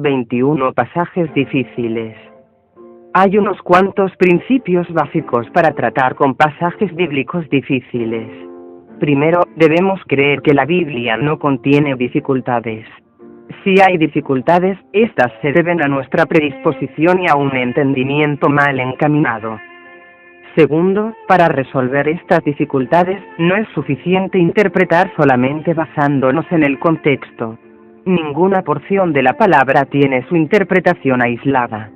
21 pasajes difíciles. Hay unos cuantos principios básicos para tratar con pasajes bíblicos difíciles. Primero, debemos creer que la Biblia no contiene dificultades. Si hay dificultades, estas se deben a nuestra predisposición y a un entendimiento mal encaminado. Segundo, para resolver estas dificultades, no es suficiente interpretar solamente basándonos en el contexto. Ninguna porción de la palabra tiene su interpretación aislada.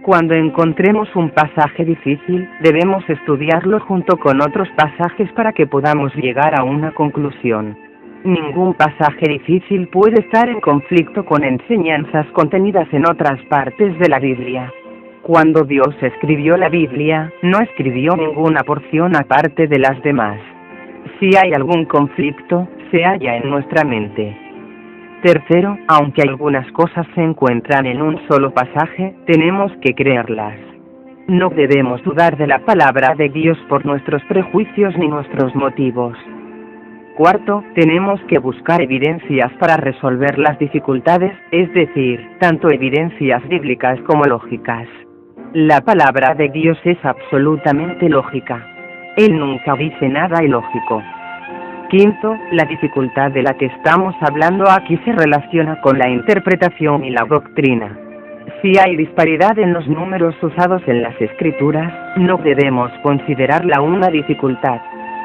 Cuando encontremos un pasaje difícil, debemos estudiarlo junto con otros pasajes para que podamos llegar a una conclusión. Ningún pasaje difícil puede estar en conflicto con enseñanzas contenidas en otras partes de la Biblia. Cuando Dios escribió la Biblia, no escribió ninguna porción aparte de las demás. Si hay algún conflicto, se halla en nuestra mente. Tercero, aunque algunas cosas se encuentran en un solo pasaje, tenemos que creerlas. No debemos dudar de la palabra de Dios por nuestros prejuicios ni nuestros motivos. Cuarto, tenemos que buscar evidencias para resolver las dificultades, es decir, tanto evidencias bíblicas como lógicas. La palabra de Dios es absolutamente lógica. Él nunca dice nada ilógico. Quinto, la dificultad de la que estamos hablando aquí se relaciona con la interpretación y la doctrina. Si hay disparidad en los números usados en las Escrituras, no debemos considerarla una dificultad.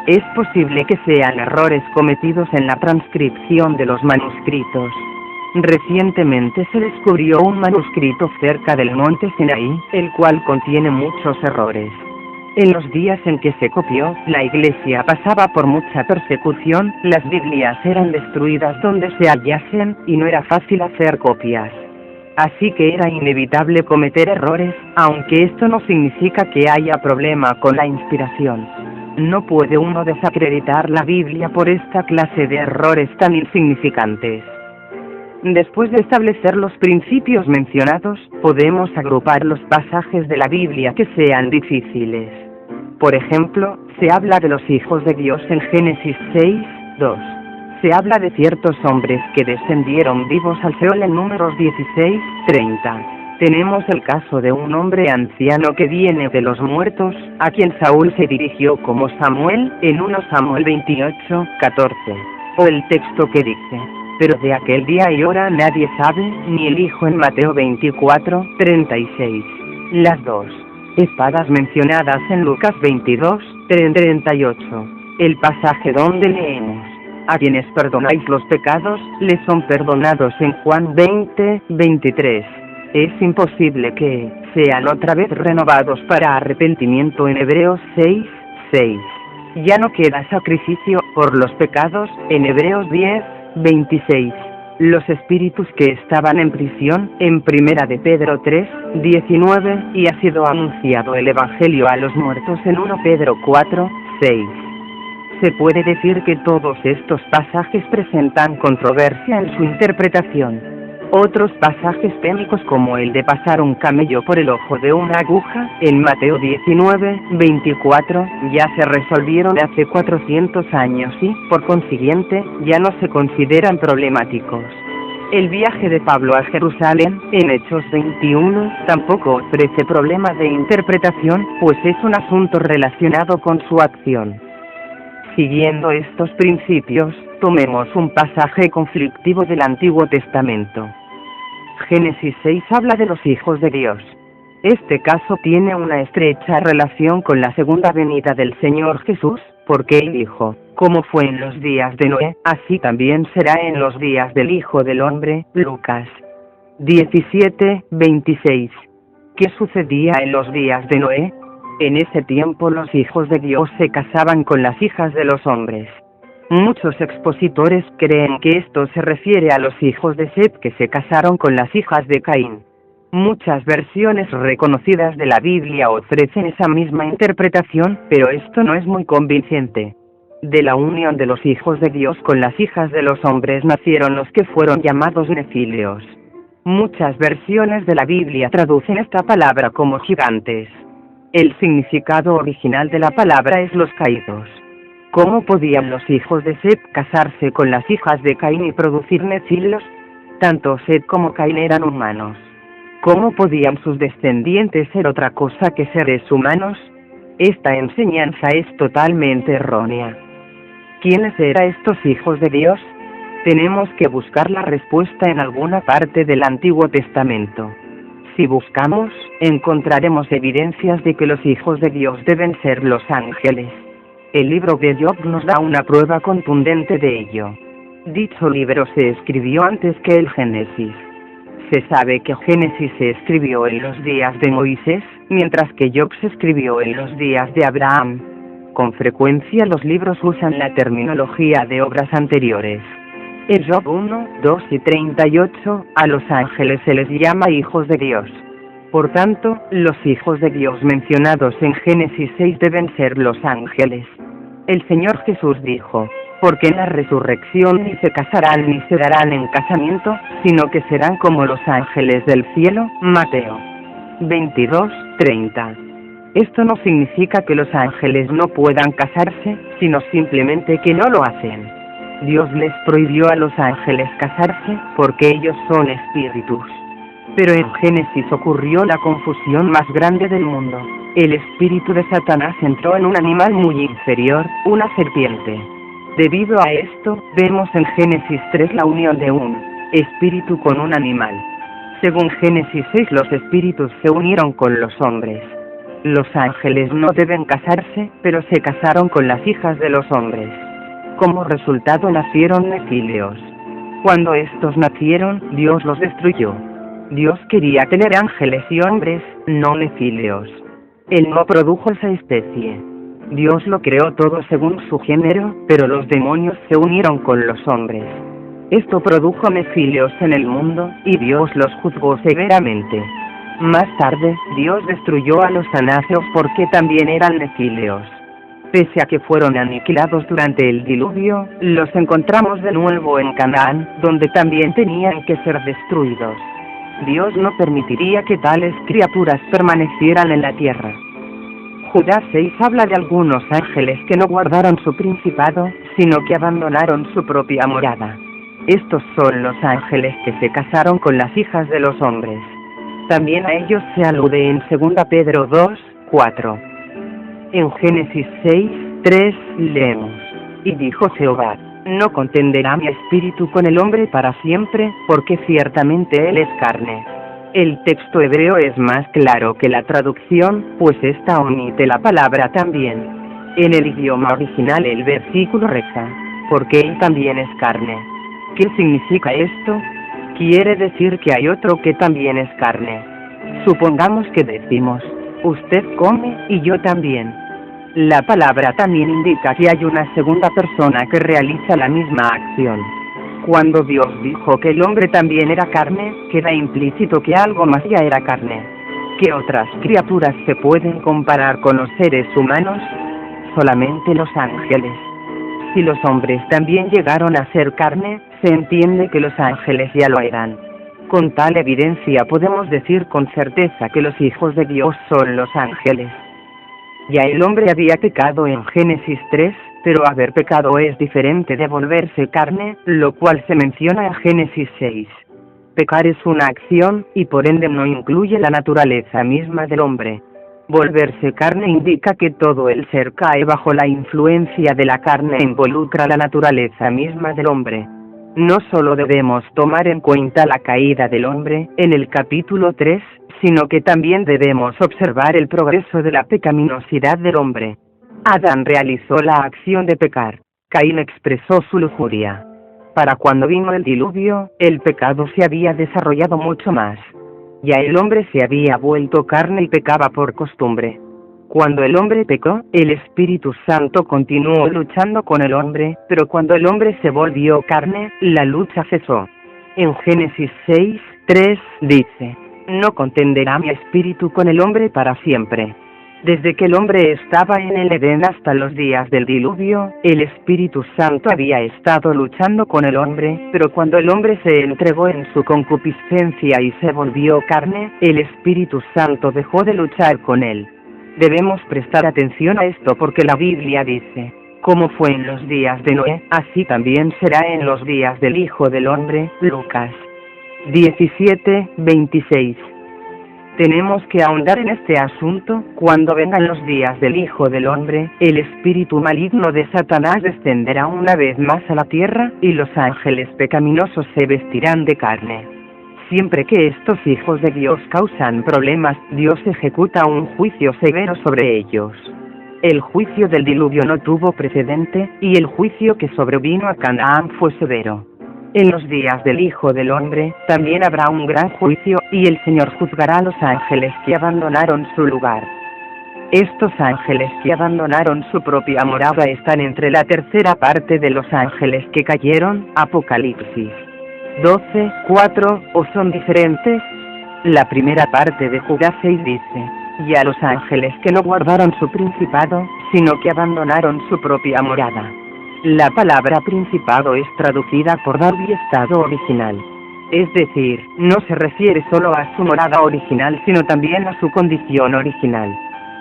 Es posible que sean errores cometidos en la transcripción de los manuscritos. Recientemente se descubrió un manuscrito cerca del monte Sinaí, el cual contiene muchos errores. En los días en que se copió, la Iglesia pasaba por mucha persecución, las Biblias eran destruidas donde se hallasen, y no era fácil hacer copias. Así que era inevitable cometer errores, aunque esto no significa que haya problema con la inspiración. No puede uno desacreditar la Biblia por esta clase de errores tan insignificantes. Después de establecer los principios mencionados, podemos agrupar los pasajes de la Biblia que sean difíciles. Por ejemplo, se habla de los hijos de Dios en Génesis 6:2. Se habla de ciertos hombres que descendieron vivos al Seol en Números 16:30. Tenemos el caso de un hombre anciano que viene de los muertos, a quien Saúl se dirigió como Samuel, en 1 Samuel 28:14. O el texto que dice: pero de aquel día y hora nadie sabe, ni el Hijo, en Mateo 24:36. Las dos espadas mencionadas en Lucas 22:38. El pasaje donde leemos: a quienes perdonáis los pecados, les son perdonados, en Juan 20:23. Es imposible que sean otra vez renovados para arrepentimiento en Hebreos 6:6. Ya no queda sacrificio por los pecados, en Hebreos 10:26. Los espíritus que estaban en prisión, en Primera de Pedro 3:19, y ha sido anunciado el Evangelio a los muertos en 1 Pedro 4:6. Se puede decir que todos estos pasajes presentan controversia en su interpretación. Otros pasajes técnicos, como el de pasar un camello por el ojo de una aguja, en Mateo 19:24, ya se resolvieron hace 400 años y, por consiguiente, ya no se consideran problemáticos. El viaje de Pablo a Jerusalén, en Hechos 21, tampoco ofrece problemas de interpretación, pues es un asunto relacionado con su acción. Siguiendo estos principios, tomemos un pasaje conflictivo del Antiguo Testamento. Génesis 6 habla de los hijos de Dios. Este caso tiene una estrecha relación con la segunda venida del Señor Jesús, porque él dijo: como fue en los días de Noé, así también será en los días del Hijo del Hombre. Lucas 17:26. ¿Qué sucedía en los días de Noé? En ese tiempo los hijos de Dios se casaban con las hijas de los hombres. Muchos expositores creen que esto se refiere a los hijos de Set que se casaron con las hijas de Caín. Muchas versiones reconocidas de la Biblia ofrecen esa misma interpretación, pero esto no es muy convincente. De la unión de los hijos de Dios con las hijas de los hombres nacieron los que fueron llamados nefíleos. Muchas versiones de la Biblia traducen esta palabra como gigantes. El significado original de la palabra es los caídos. ¿Cómo podían los hijos de Set casarse con las hijas de Caín y producir nefíleos? Tanto Set como Caín eran humanos. ¿Cómo podían sus descendientes ser otra cosa que seres humanos? Esta enseñanza es totalmente errónea. ¿Quiénes eran estos hijos de Dios? Tenemos que buscar la respuesta en alguna parte del Antiguo Testamento. Si buscamos, encontraremos evidencias de que los hijos de Dios deben ser los ángeles. El libro de Job nos da una prueba contundente de ello. Dicho libro se escribió antes que el Génesis. Se sabe que Génesis se escribió en los días de Moisés, mientras que Job se escribió en los días de Abraham. Con frecuencia los libros usan la terminología de obras anteriores. En Job 1, 2 y 38, a los ángeles se les llama hijos de Dios. Por tanto, los hijos de Dios mencionados en Génesis 6 deben ser los ángeles. El Señor Jesús dijo: porque en la resurrección ni se casarán ni se darán en casamiento, sino que serán como los ángeles del cielo. Mateo 22:30. Esto no significa que los ángeles no puedan casarse, sino simplemente que no lo hacen. Dios les prohibió a los ángeles casarse, porque ellos son espíritus. Pero en Génesis ocurrió la confusión más grande del mundo. El espíritu de Satanás entró en un animal muy inferior, una serpiente. Debido a esto, vemos en Génesis 3 la unión de un espíritu con un animal. Según Génesis 6, los espíritus se unieron con los hombres. Los ángeles no deben casarse, pero se casaron con las hijas de los hombres. Como resultado nacieron nefíleos. Cuando estos nacieron, Dios los destruyó. Dios quería tener ángeles y hombres, no nefíleos. Él no produjo esa especie. Dios lo creó todo según su género, pero los demonios se unieron con los hombres. Esto produjo nefíleos en el mundo, y Dios los juzgó severamente. Más tarde, Dios destruyó a los anaceos porque también eran nefíleos. Pese a que fueron aniquilados durante el diluvio, los encontramos de nuevo en Canaán, donde también tenían que ser destruidos. Dios no permitiría que tales criaturas permanecieran en la tierra. Judas 6 habla de algunos ángeles que no guardaron su principado, sino que abandonaron su propia morada. Estos son los ángeles que se casaron con las hijas de los hombres. También a ellos se alude en 2 Pedro 2, 4. En Génesis 6, 3 leemos: y dijo Jehová: no contenderá mi espíritu con el hombre para siempre, porque ciertamente él es carne. El texto hebreo es más claro que la traducción, pues esta omite la palabra también. En el idioma original el versículo reza: porque él también es carne. ¿Qué significa esto? Quiere decir que hay otro que también es carne. Supongamos que decimos: usted come y yo también. La palabra también indica que hay una segunda persona que realiza la misma acción. Cuando Dios dijo que el hombre también era carne, queda implícito que algo más ya era carne. ¿Qué otras criaturas se pueden comparar con los seres humanos? Solamente los ángeles. Si los hombres también llegaron a ser carne, se entiende que los ángeles ya lo eran. Con tal evidencia podemos decir con certeza que los hijos de Dios son los ángeles. Ya el hombre había pecado en Génesis 3, pero haber pecado es diferente de volverse carne, lo cual se menciona en Génesis 6. Pecar es una acción, y por ende no incluye la naturaleza misma del hombre. Volverse carne indica que todo el ser cae bajo la influencia de la carne e involucra la naturaleza misma del hombre. No solo debemos tomar en cuenta la caída del hombre, en el capítulo 3, sino que también debemos observar el progreso de la pecaminosidad del hombre. Adán realizó la acción de pecar. Caín expresó su lujuria. Para cuando vino el diluvio, el pecado se había desarrollado mucho más. Ya el hombre se había vuelto carne y pecaba por costumbre. Cuando el hombre pecó, el Espíritu Santo continuó luchando con el hombre, pero cuando el hombre se volvió carne, la lucha cesó. En Génesis 6, 3 dice: no contenderá mi espíritu con el hombre para siempre. Desde que el hombre estaba en el Edén hasta los días del diluvio, el Espíritu Santo había estado luchando con el hombre, pero cuando el hombre se entregó en su concupiscencia y se volvió carne, el Espíritu Santo dejó de luchar con él. Debemos prestar atención a esto porque la Biblia dice: como fue en los días de Noé, así también será en los días del Hijo del Hombre. Lucas 17:26. Tenemos que ahondar en este asunto. Cuando vengan los días del Hijo del Hombre, el espíritu maligno de Satanás descenderá una vez más a la tierra, y los ángeles pecaminosos se vestirán de carne. Siempre que estos hijos de Dios causan problemas, Dios ejecuta un juicio severo sobre ellos. El juicio del diluvio no tuvo precedente, y el juicio que sobrevino a Canaán fue severo. En los días del Hijo del Hombre, también habrá un gran juicio, y el Señor juzgará a los ángeles que abandonaron su lugar. Estos ángeles que abandonaron su propia morada están entre la tercera parte de los ángeles que cayeron, Apocalipsis 12:4, o son diferentes. La primera parte de Judas 6 dice: y a los ángeles que no guardaron su principado, sino que abandonaron su propia morada. La palabra principado es traducida por dar y estado original. Es decir, no se refiere solo a su morada original, sino también a su condición original.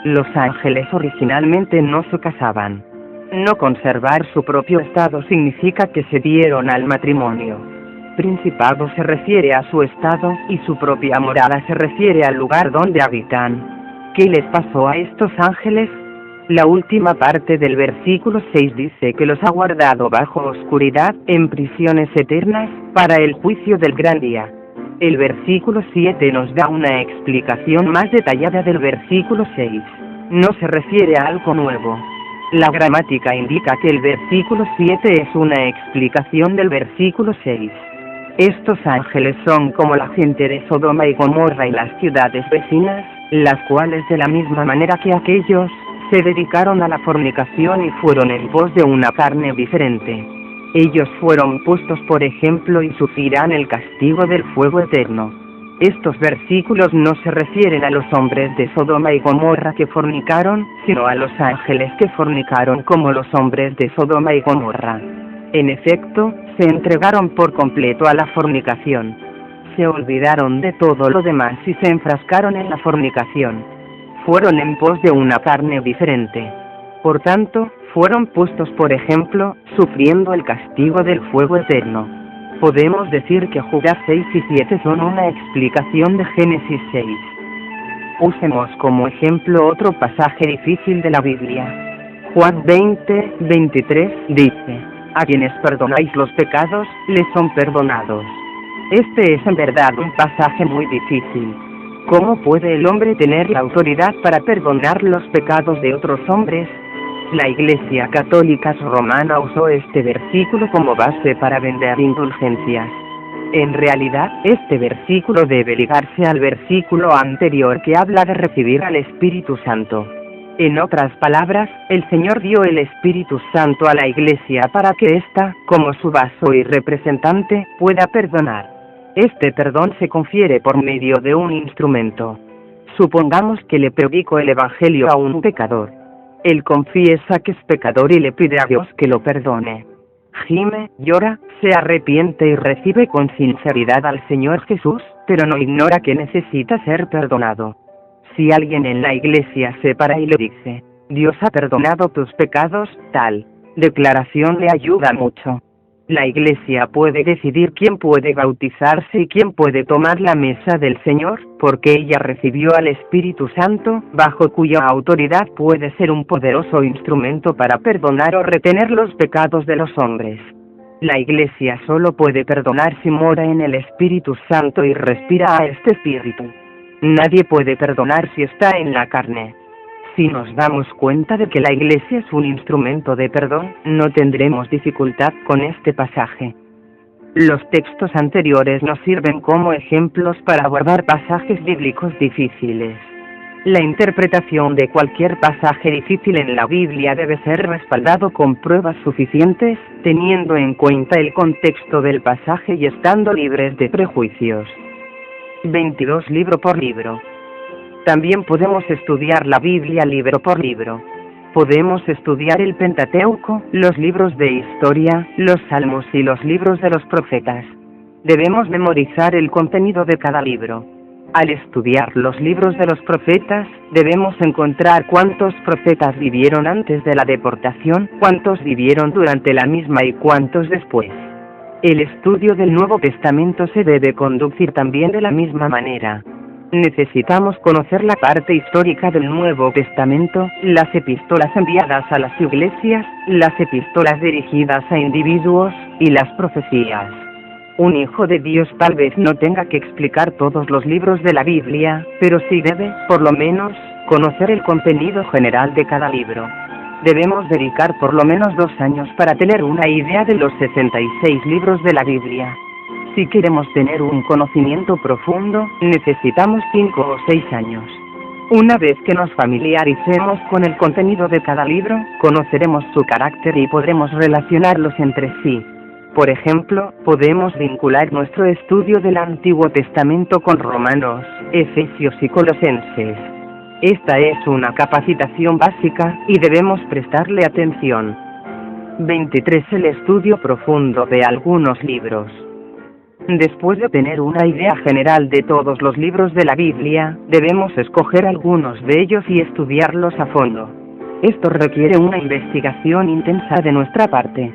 Los ángeles originalmente no se casaban. No conservar su propio estado significa que se dieron al matrimonio. Principado se refiere a su estado, y su propia morada se refiere al lugar donde habitan. ¿Qué les pasó a estos ángeles? La última parte del versículo 6 dice que los ha guardado bajo oscuridad, en prisiones eternas, para el juicio del gran día. El versículo 7 nos da una explicación más detallada del versículo 6. No se refiere a algo nuevo. La gramática indica que el versículo 7 es una explicación del versículo 6. Estos ángeles son como la gente de Sodoma y Gomorra y las ciudades vecinas, las cuales de la misma manera que aquellos, se dedicaron a la fornicación y fueron en pos de una carne diferente. Ellos fueron puestos por ejemplo y sufrirán el castigo del fuego eterno. Estos versículos no se refieren a los hombres de Sodoma y Gomorra que fornicaron, sino a los ángeles que fornicaron como los hombres de Sodoma y Gomorra. En efecto, se entregaron por completo a la fornicación. Se olvidaron de todo lo demás y se enfrascaron en la fornicación. Fueron en pos de una carne diferente. Por tanto, fueron puestos por ejemplo, sufriendo el castigo del fuego eterno. Podemos decir que Judas 6 y 7 son una explicación de Génesis 6. Usemos como ejemplo otro pasaje difícil de la Biblia. Juan 20:23 dice: a quienes perdonáis los pecados, les son perdonados. Este es en verdad un pasaje muy difícil. ¿Cómo puede el hombre tener la autoridad para perdonar los pecados de otros hombres? La Iglesia Católica Romana usó este versículo como base para vender indulgencias. En realidad, este versículo debe ligarse al versículo anterior que habla de recibir al Espíritu Santo. En otras palabras, el Señor dio el Espíritu Santo a la Iglesia para que ésta, como su vaso y representante, pueda perdonar. Este perdón se confiere por medio de un instrumento. Supongamos que le predico el Evangelio a un pecador. Él confiesa que es pecador y le pide a Dios que lo perdone. Gime, llora, se arrepiente y recibe con sinceridad al Señor Jesús, pero no ignora que necesita ser perdonado. Si alguien en la iglesia se para y le dice: Dios ha perdonado tus pecados, tal declaración le ayuda mucho. La Iglesia puede decidir quién puede bautizarse y quién puede tomar la mesa del Señor, porque ella recibió al Espíritu Santo, bajo cuya autoridad puede ser un poderoso instrumento para perdonar o retener los pecados de los hombres. La Iglesia solo puede perdonar si mora en el Espíritu Santo y respira a este Espíritu. Nadie puede perdonar si está en la carne. Si nos damos cuenta de que la Iglesia es un instrumento de perdón, no tendremos dificultad con este pasaje. Los textos anteriores nos sirven como ejemplos para abordar pasajes bíblicos difíciles. La interpretación de cualquier pasaje difícil en la Biblia debe ser respaldado con pruebas suficientes, teniendo en cuenta el contexto del pasaje y estando libres de prejuicios. 22 libro por libro. También podemos estudiar la Biblia libro por libro. Podemos estudiar el Pentateuco, los libros de historia, los salmos y los libros de los profetas. Debemos memorizar el contenido de cada libro. Al estudiar los libros de los profetas, debemos encontrar cuántos profetas vivieron antes de la deportación, cuántos vivieron durante la misma y cuántos después. El estudio del Nuevo Testamento se debe conducir también de la misma manera. Necesitamos conocer la parte histórica del Nuevo Testamento, las epístolas enviadas a las iglesias, las epístolas dirigidas a individuos, y las profecías. Un hijo de Dios tal vez no tenga que explicar todos los libros de la Biblia, pero sí debe, por lo menos, conocer el contenido general de cada libro. Debemos dedicar por lo menos 2 años para tener una idea de los 66 libros de la Biblia. Si queremos tener un conocimiento profundo, necesitamos 5 o 6 años. Una vez que nos familiaricemos con el contenido de cada libro, conoceremos su carácter y podremos relacionarlos entre sí. Por ejemplo, podemos vincular nuestro estudio del Antiguo Testamento con Romanos, Efesios y Colosenses. Esta es una capacitación básica, y debemos prestarle atención. 23. El estudio profundo de algunos libros. Después de tener una idea general de todos los libros de la Biblia, debemos escoger algunos de ellos y estudiarlos a fondo. Esto requiere una investigación intensa de nuestra parte.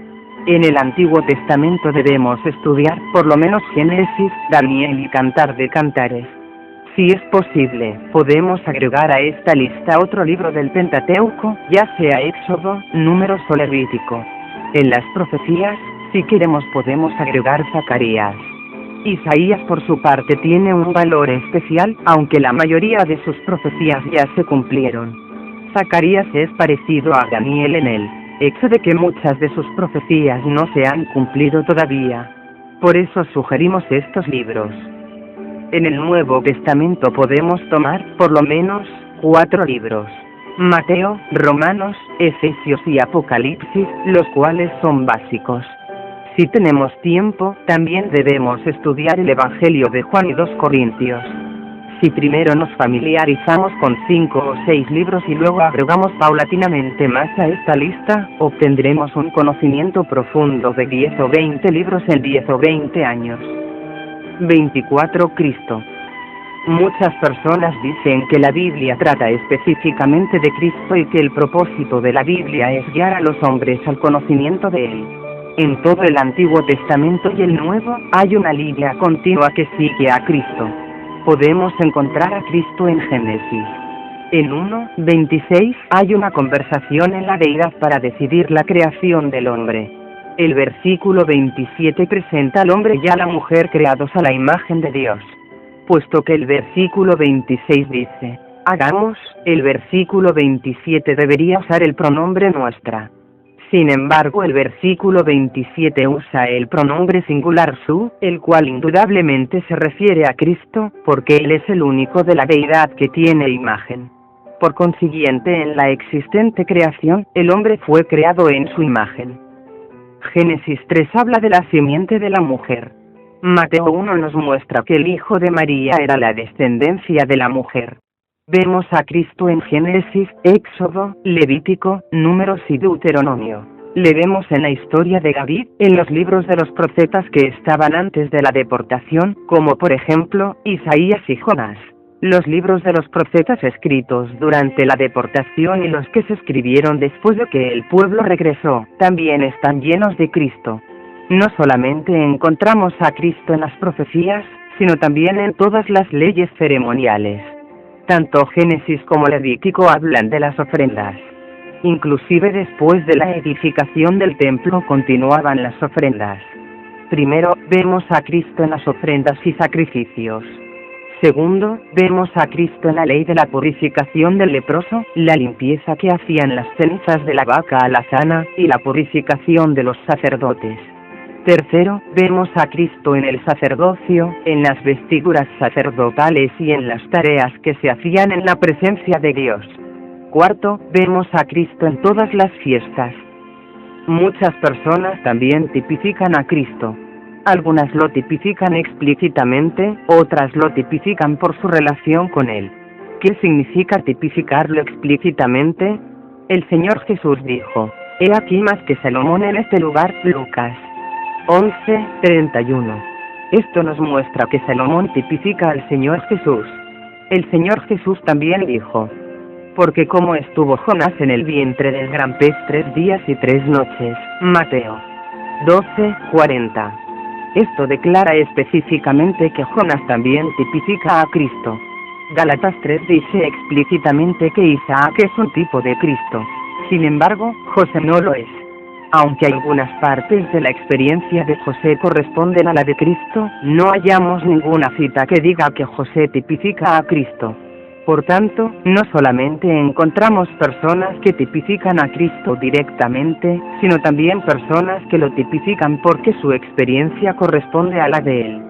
En el Antiguo Testamento debemos estudiar, por lo menos Génesis, Daniel y Cantar de Cantares. Si es posible, podemos agregar a esta lista otro libro del Pentateuco, ya sea Éxodo, Números o Levítico. En las profecías, si queremos podemos agregar Zacarías. Isaías por su parte tiene un valor especial, aunque la mayoría de sus profecías ya se cumplieron. Zacarías es parecido a Daniel en el hecho de que muchas de sus profecías no se han cumplido todavía. Por eso sugerimos estos libros. En el Nuevo Testamento podemos tomar, por lo menos, 4 libros: Mateo, Romanos, Efesios y Apocalipsis, los cuales son básicos. Si tenemos tiempo, también debemos estudiar el Evangelio de Juan y 2 Corintios. Si primero nos familiarizamos con 5 o 6 libros y luego agregamos paulatinamente más a esta lista, obtendremos un conocimiento profundo de 10 o 20 libros en 10 o 20 años. 24. Cristo. Muchas personas dicen que la Biblia trata específicamente de Cristo y que el propósito de la Biblia es guiar a los hombres al conocimiento de Él. En todo el Antiguo Testamento y el Nuevo, hay una línea continua que sigue a Cristo. Podemos encontrar a Cristo en Génesis. En 1:26 hay una conversación en la deidad para decidir la creación del hombre. El versículo 27 presenta al hombre y a la mujer creados a la imagen de Dios. Puesto que el versículo 26 dice, hagamos, el versículo 27 debería usar el pronombre nuestra. Sin embargo, el versículo 27 usa el pronombre singular su, el cual indudablemente se refiere a Cristo, porque Él es el único de la deidad que tiene imagen. Por consiguiente, en la existente creación, el hombre fue creado en su imagen. Génesis 3 habla de la simiente de la mujer. Mateo 1 nos muestra que el hijo de María era la descendencia de la mujer. Vemos a Cristo en Génesis, Éxodo, Levítico, Números y Deuteronomio. Le vemos en la historia de David, en los libros de los profetas que estaban antes de la deportación, como por ejemplo, Isaías y Jonás. Los libros de los profetas escritos durante la deportación y los que se escribieron después de que el pueblo regresó, también están llenos de Cristo. No solamente encontramos a Cristo en las profecías, sino también en todas las leyes ceremoniales. Tanto Génesis como Levítico hablan de las ofrendas. Inclusive después de la edificación del templo continuaban las ofrendas. Primero, vemos a Cristo en las ofrendas y sacrificios. Segundo, vemos a Cristo en la ley de la purificación del leproso, la limpieza que hacían las cenizas de la vaca alazana, y la purificación de los sacerdotes. Tercero, vemos a Cristo en el sacerdocio, en las vestiduras sacerdotales y en las tareas que se hacían en la presencia de Dios. Cuarto, vemos a Cristo en todas las fiestas. Muchas personas también tipifican a Cristo. Algunas lo tipifican explícitamente, otras lo tipifican por su relación con Él. ¿Qué significa tipificarlo explícitamente? El Señor Jesús dijo, «He aquí más que Salomón en este lugar», Lucas 11:31. Esto nos muestra que Salomón tipifica al Señor Jesús. El Señor Jesús también dijo, «Porque como estuvo Jonás en el vientre del gran pez 3 días y 3 noches», Mateo 12:40. Esto declara específicamente que Jonás también tipifica a Cristo. Gálatas 3 dice explícitamente que Isaac es un tipo de Cristo. Sin embargo, José no lo es. Aunque algunas partes de la experiencia de José corresponden a la de Cristo, no hallamos ninguna cita que diga que José tipifica a Cristo. Por tanto, no solamente encontramos personas que tipifican a Cristo directamente, sino también personas que lo tipifican porque su experiencia corresponde a la de él.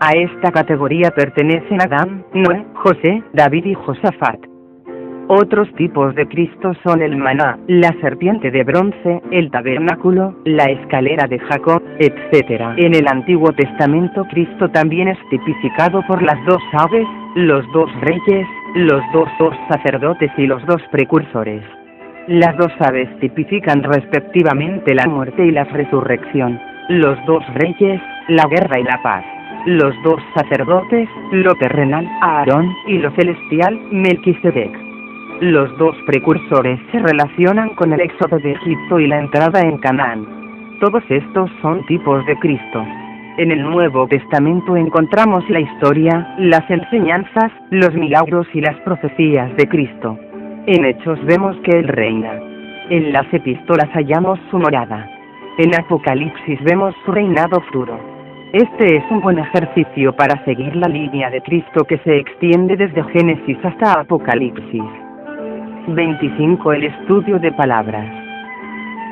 A esta categoría pertenecen Adán, Noé, José, David y Josafat. Otros tipos de Cristo son el maná, la serpiente de bronce, el tabernáculo, la escalera de Jacob, etc. En el Antiguo Testamento Cristo también es tipificado por las dos aves, los dos reyes, los dos sacerdotes y los dos precursores. Las dos aves tipifican respectivamente la muerte y la resurrección, los dos reyes, la guerra y la paz. Los dos sacerdotes, lo terrenal, Aarón, y lo celestial, Melquisedec. Los dos precursores se relacionan con el éxodo de Egipto y la entrada en Canaán. Todos estos son tipos de Cristo. En el Nuevo Testamento encontramos la historia, las enseñanzas, los milagros y las profecías de Cristo. En Hechos vemos que Él reina. En las epístolas hallamos su morada. En Apocalipsis vemos su reinado futuro. Este es un buen ejercicio para seguir la línea de Cristo que se extiende desde Génesis hasta Apocalipsis. 25. El estudio de palabras.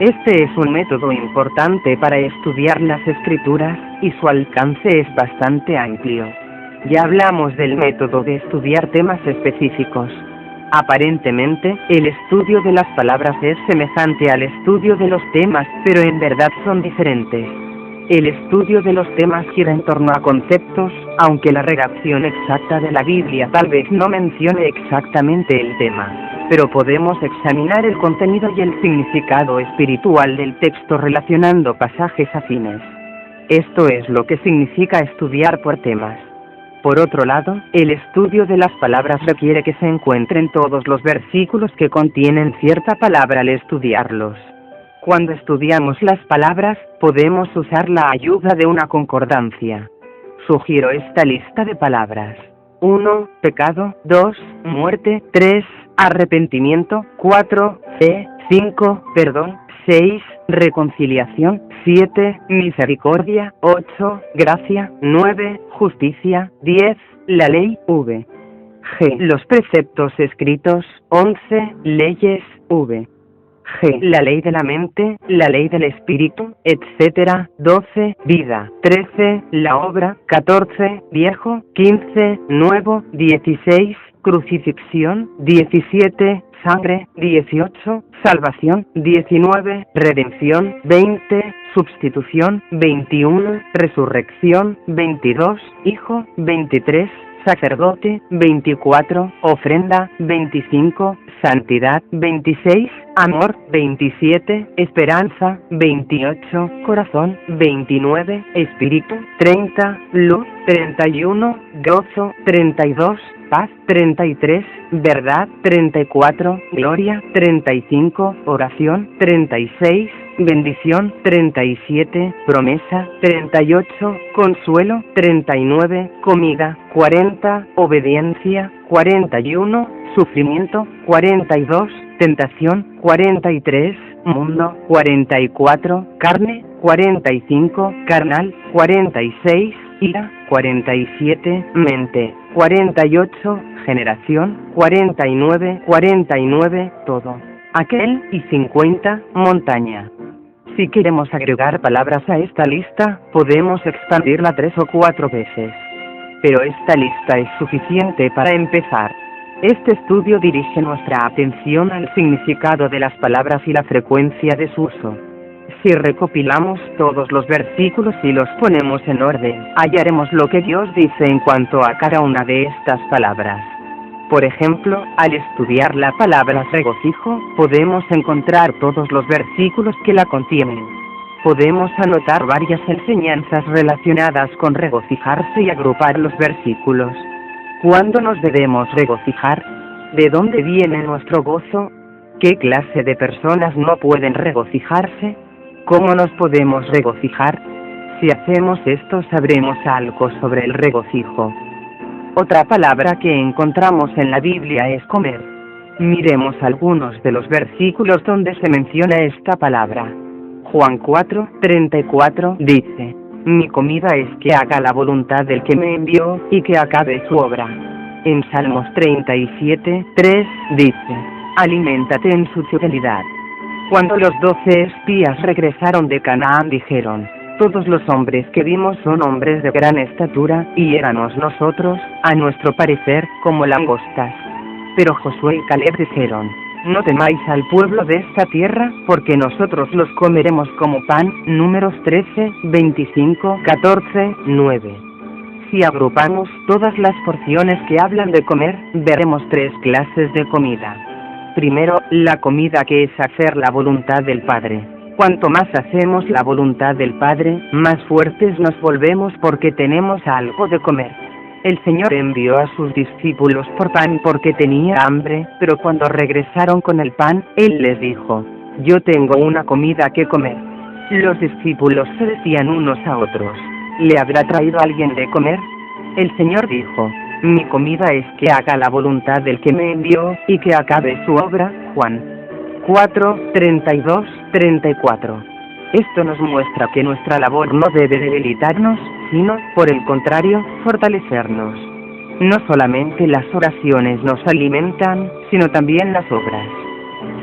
Este es un método importante para estudiar las Escrituras, y su alcance es bastante amplio. Ya hablamos del método de estudiar temas específicos. Aparentemente, el estudio de las palabras es semejante al estudio de los temas, pero en verdad son diferentes. El estudio de los temas gira en torno a conceptos, aunque la redacción exacta de la Biblia tal vez no mencione exactamente el tema. Pero podemos examinar el contenido y el significado espiritual del texto relacionando pasajes afines. Esto es lo que significa estudiar por temas. Por otro lado, el estudio de las palabras requiere que se encuentren todos los versículos que contienen cierta palabra al estudiarlos. Cuando estudiamos las palabras, podemos usar la ayuda de una concordancia. Sugiero esta lista de palabras. 1. Pecado. 2. Muerte. 3. Arrepentimiento. 4. Fe. 5. Perdón. 6. Reconciliación. 7. Misericordia. 8. Gracia. 9. Justicia. 10. La ley. V. G. Los preceptos escritos. 11. Leyes. V. G. La ley de la mente, la ley del espíritu, etc. 12. Vida. 13. La obra. 14. Viejo. 15. Nuevo. 16. Crucifixión. 17. Sangre. 18. Salvación. 19. Redención. 20. Sustitución. 21. Resurrección. 22. Hijo. 23. Sacerdote. 24. Ofrenda. 25. Santidad. 26. Amor. 27. Esperanza. 28. Corazón. 29. Espíritu. 30. Luz. 31. Gozo. 32. Paz. 33. Verdad. 34. Gloria. 35. Oración. 36. Bendición. 37. Promesa. 38. Consuelo. 39. Comida. 40. Obediencia. 41. Sufrimiento. 42. Tentación. 43. Mundo. 44. Carne. 45. Carnal. 46. Ira. 47. Mente. 48. Generación. 49. 49. Todo. Aquel. Y 50. Montaña. Si queremos agregar palabras a esta lista, podemos expandirla 3 o 4 veces. Pero esta lista es suficiente para empezar. Este estudio dirige nuestra atención al significado de las palabras y la frecuencia de su uso. Si recopilamos todos los versículos y los ponemos en orden, hallaremos lo que Dios dice en cuanto a cada una de estas palabras. Por ejemplo, al estudiar la palabra regocijo, podemos encontrar todos los versículos que la contienen. Podemos anotar varias enseñanzas relacionadas con regocijarse y agrupar los versículos. ¿Cuándo nos debemos regocijar? ¿De dónde viene nuestro gozo? ¿Qué clase de personas no pueden regocijarse? ¿Cómo nos podemos regocijar? Si hacemos esto sabremos algo sobre el regocijo. Otra palabra que encontramos en la Biblia es comer. Miremos algunos de los versículos donde se menciona esta palabra. Juan 4:34 dice: mi comida es que haga la voluntad del que me envió y que acabe su obra. En Salmos 37:3 dice: aliméntate en su fidelidad. Cuando los 12 espías regresaron de Canaán dijeron: todos los hombres que vimos son hombres de gran estatura, y éramos nosotros, a nuestro parecer, como langostas. Pero Josué y Caleb dijeron: no temáis al pueblo de esta tierra, porque nosotros los comeremos como pan. Números 13:25-14:9. Si agrupamos todas las porciones que hablan de comer, veremos 3 clases de comida. Primero, la comida que es hacer la voluntad del Padre. Cuanto más hacemos la voluntad del Padre, más fuertes nos volvemos porque tenemos algo de comer. El Señor envió a sus discípulos por pan porque tenía hambre, pero cuando regresaron con el pan, Él les dijo: yo tengo una comida que comer. Los discípulos se decían unos a otros: ¿le habrá traído alguien de comer? El Señor dijo: mi comida es que haga la voluntad del que me envió y que acabe su obra. Juan 4:32-34. Esto nos muestra que nuestra labor no debe debilitarnos, sino, por el contrario, fortalecernos. No solamente las oraciones nos alimentan, sino también las obras.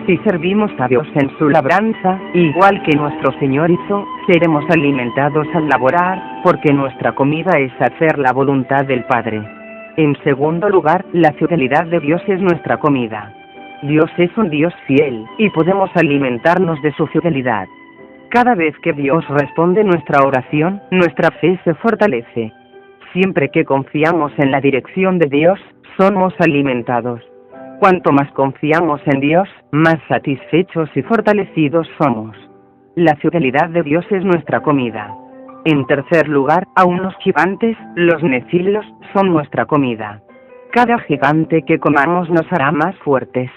Si servimos a Dios en su labranza, igual que nuestro Señor hizo, seremos alimentados al laborar, porque nuestra comida es hacer la voluntad del Padre. En segundo lugar, la fidelidad de Dios es nuestra comida. Dios es un Dios fiel, y podemos alimentarnos de su fidelidad. Cada vez que Dios responde nuestra oración, nuestra fe se fortalece. Siempre que confiamos en la dirección de Dios, somos alimentados. Cuanto más confiamos en Dios, más satisfechos y fortalecidos somos. La fidelidad de Dios es nuestra comida. En tercer lugar, aún los gigantes, los nefilos, son nuestra comida. Cada gigante que comamos nos hará más fuertes.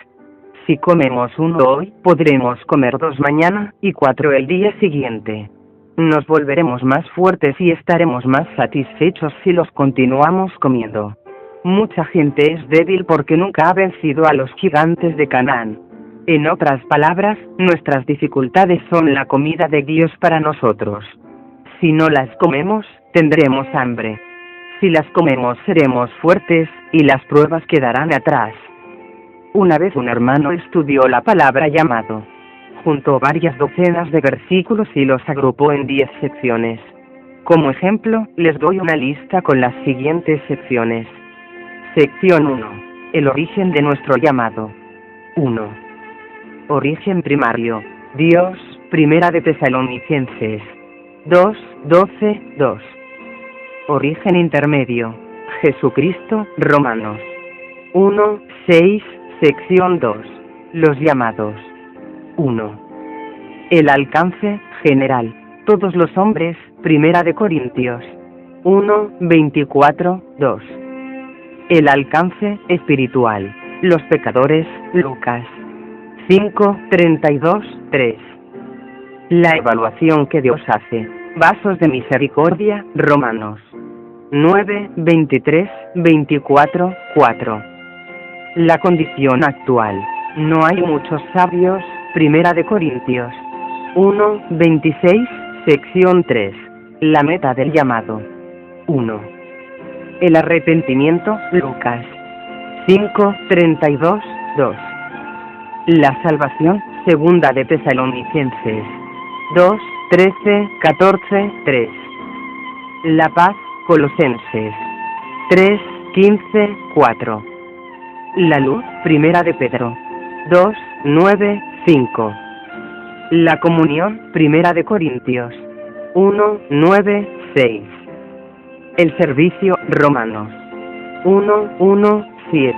Si comemos uno hoy, podremos comer 2 mañana, y 4 el día siguiente. Nos volveremos más fuertes y estaremos más satisfechos si los continuamos comiendo. Mucha gente es débil porque nunca ha vencido a los gigantes de Canaán. En otras palabras, nuestras dificultades son la comida de Dios para nosotros. Si no las comemos, tendremos hambre. Si las comemos seremos fuertes, y las pruebas quedarán atrás. Una vez un hermano estudió la palabra llamado. Juntó varias docenas de versículos y los agrupó en 10 secciones. Como ejemplo, les doy una lista con las siguientes secciones. Sección 1. El origen de nuestro llamado. 1. Origen primario. Dios, Primera de Tesalonicenses 2:12-2. Origen intermedio. Jesucristo, Romanos 1:6. Sección 2. Los llamados. 1. El alcance general. Todos los hombres. Primera de Corintios 1:24-2. El alcance espiritual. Los pecadores. Lucas 5:32-3. La evaluación que Dios hace. Vasos de misericordia. Romanos 9:23-24-4. La condición actual. No hay muchos sabios. Primera de Corintios 1:26, sección 3. La meta del llamado. 1. El arrepentimiento. Lucas 5:32-2. La salvación. Segunda de Tesalonicenses 2:13-14-3. La paz. Colosenses 3:15-4. La luz. Primera de Pedro 2:9-5. La comunión. Primera de Corintios 1:9-6. El servicio. Romanos 1:1-7.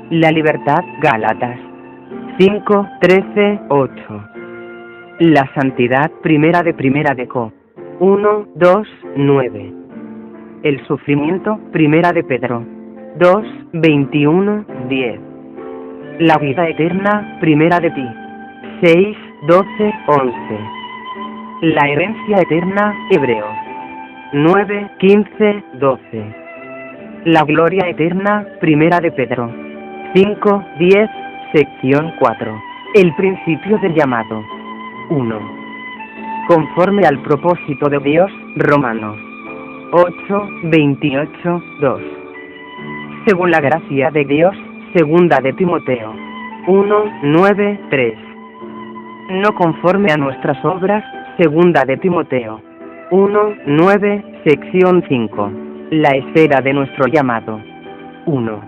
La libertad. Gálatas 5:13-8. La santidad. Primera de Co 1:2-9. El sufrimiento. Primera de Pedro 2:21-10. La vida eterna. Primera de Ti 6:12-11. La herencia eterna, Hebreos 9, 15, 12. La gloria eterna, Primera de Pedro 5, 10, sección 4. El principio del llamado. 1. Conforme al propósito de Dios, Romanos 8, 28, 2. Según la gracia de Dios, Segunda de Timoteo 1, 9, 3. No conforme a nuestras obras, Segunda de Timoteo 1, 9, sección 5. La esfera de nuestro llamado. 1.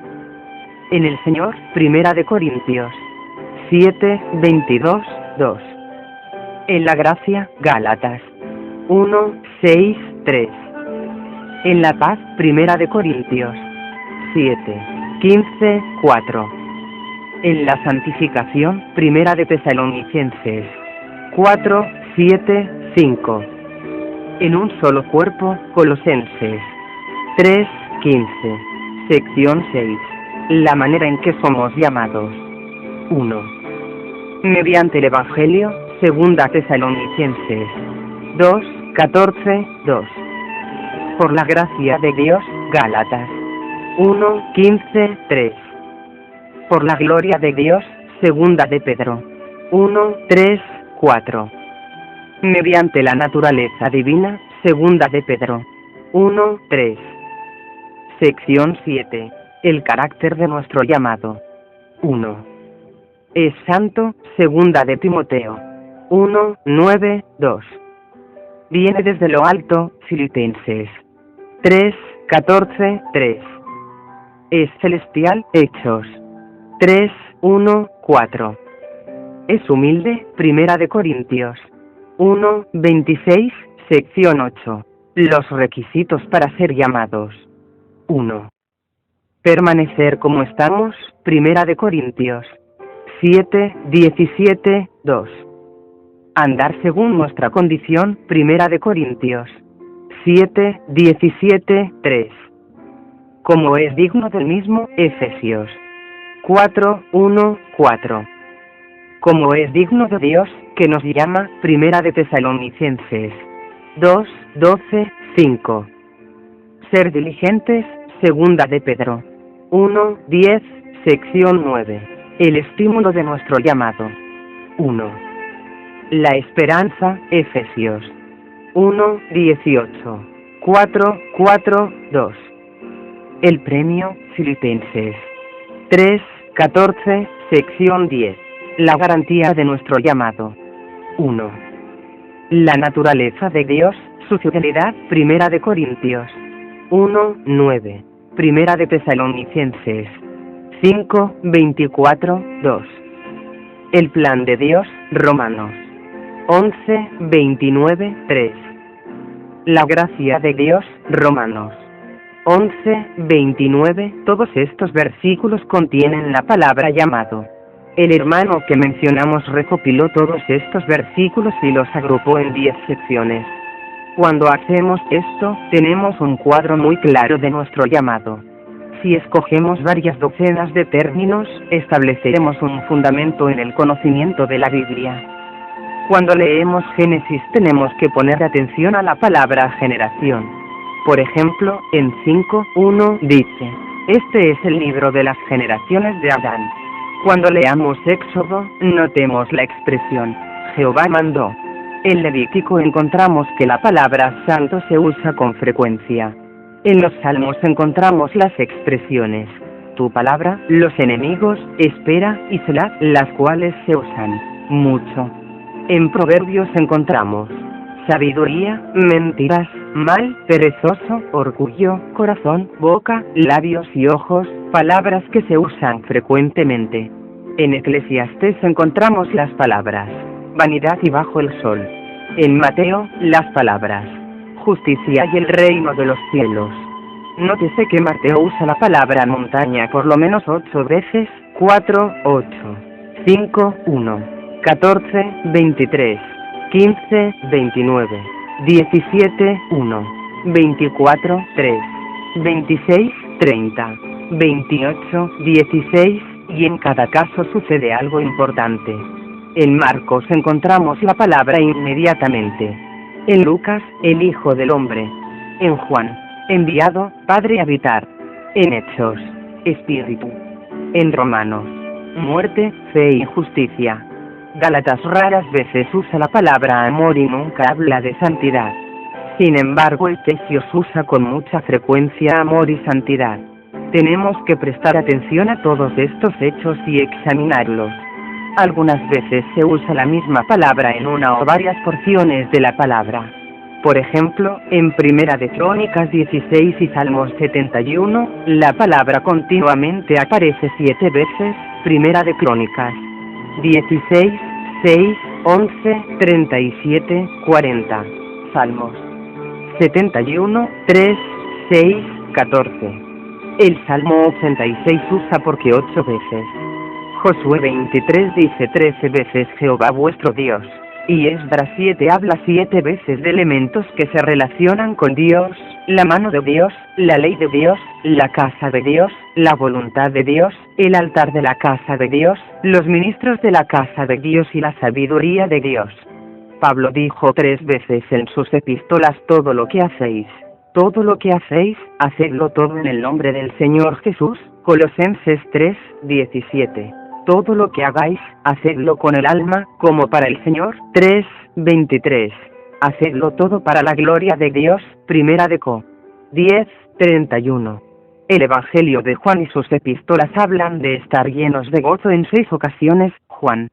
En el Señor, Primera de Corintios 7, 22, 2. En la gracia, Gálatas 1, 6, 3. En la paz, Primera de Corintios 7, 15, 4. En la santificación, Primera de Tesalonicenses 4, 7, 5. En un solo cuerpo, Colosenses 3, 15, sección 6. La manera en que somos llamados. 1. Mediante el Evangelio, Segunda Tesalonicenses 2, 14, 2. Por la gracia de Dios, Gálatas 1, 15, 3. Por la gloria de Dios, Segunda de Pedro 1, 3, 4. Mediante la naturaleza divina, Segunda de Pedro 1, 3. Sección 7. El carácter de nuestro llamado. 1. Es santo, Segunda de Timoteo 1, 9, 2. Viene desde lo alto, Filipenses 3, 14, 3. Es celestial, Hechos 3, 1, 4. Es humilde, Primera de Corintios 1, 26, sección 8. Los requisitos para ser llamados. 1. Permanecer como estamos, Primera de Corintios 7, 17, 2. Andar según nuestra condición, Primera de Corintios 7, 17, 3. Como es digno del mismo, Efesios 4, 1, 4. Como es digno de Dios, que nos llama, Primera de Tesalonicenses 2, 12, 5. Ser diligentes, Segunda de Pedro 1, 10, sección 9. El estímulo de nuestro llamado. 1. La esperanza, Efesios 1, 18, 4, 4, 2. El premio, Filipenses 3, 14, sección 10. La garantía de nuestro llamado. 1. La naturaleza de Dios, su fidelidad, Primera de Corintios 1, 9. Primera de Tesalonicenses 5, 24, 2. El plan de Dios, Romanos 11, 29, 3. La gracia de Dios, Romanos 11, 29. Todos estos versículos contienen la palabra llamado. El hermano que mencionamos recopiló todos estos versículos y los agrupó en 10 secciones. Cuando hacemos esto, tenemos un cuadro muy claro de nuestro llamado. Si escogemos varias docenas de términos, estableceremos un fundamento en el conocimiento de la Biblia. Cuando leemos Génesis tenemos que poner atención a la palabra generación. Por ejemplo, en 5:1 dice, este es el libro de las generaciones de Adán. Cuando leamos Éxodo, notemos la expresión, Jehová mandó. En Levítico encontramos que la palabra santo se usa con frecuencia. En los Salmos encontramos las expresiones, tu palabra, los enemigos, espera y Selah, las cuales se usan mucho. En Proverbios encontramos sabiduría, mentiras, mal, perezoso, orgullo, corazón, boca, labios y ojos, palabras que se usan frecuentemente. En Eclesiastés encontramos las palabras vanidad y bajo el sol. En Mateo, las palabras justicia y el reino de los cielos. Nótese que Mateo usa la palabra montaña por lo menos 8 veces, 4, 8, 5, 1, 14, 23, 15, 29, 17, 1, 24, 3, 26, 30, 28, 16, y en cada caso sucede algo importante. En Marcos encontramos la palabra inmediatamente. En Lucas, el Hijo del Hombre. En Juan, enviado, Padre habitar. En Hechos, Espíritu. En Romanos, muerte, fe y justicia. Gálatas raras veces usa la palabra amor y nunca habla de santidad. Sin embargo, Efesios usa con mucha frecuencia amor y santidad. Tenemos que prestar atención a todos estos hechos y examinarlos. Algunas veces se usa la misma palabra en una o varias porciones de la palabra. Por ejemplo, en Primera de Crónicas 16 y Salmos 71, la palabra continuamente aparece 7 veces. Primera de Crónicas 16, 6, 11, 37, 40. Salmos 71, 3, 6, 14. El Salmo 86 usa porque 8 veces. Josué 23 dice 13 veces Jehová vuestro Dios. Y Esdras 7 habla 7 veces de elementos que se relacionan con Dios: la mano de Dios, la ley de Dios, la casa de Dios, la voluntad de Dios, el altar de la casa de Dios, los ministros de la casa de Dios y la sabiduría de Dios. Pablo dijo 3 veces en sus epístolas: todo lo que hacéis, hacedlo todo en el nombre del Señor Jesús. Colosenses 3, 17. Todo lo que hagáis, hacedlo con el alma, como para el Señor. 3, 23. Hacedlo todo para la gloria de Dios. Primera de Co. 10, 31. El Evangelio de Juan y sus epístolas hablan de estar llenos de gozo en 6 ocasiones. Juan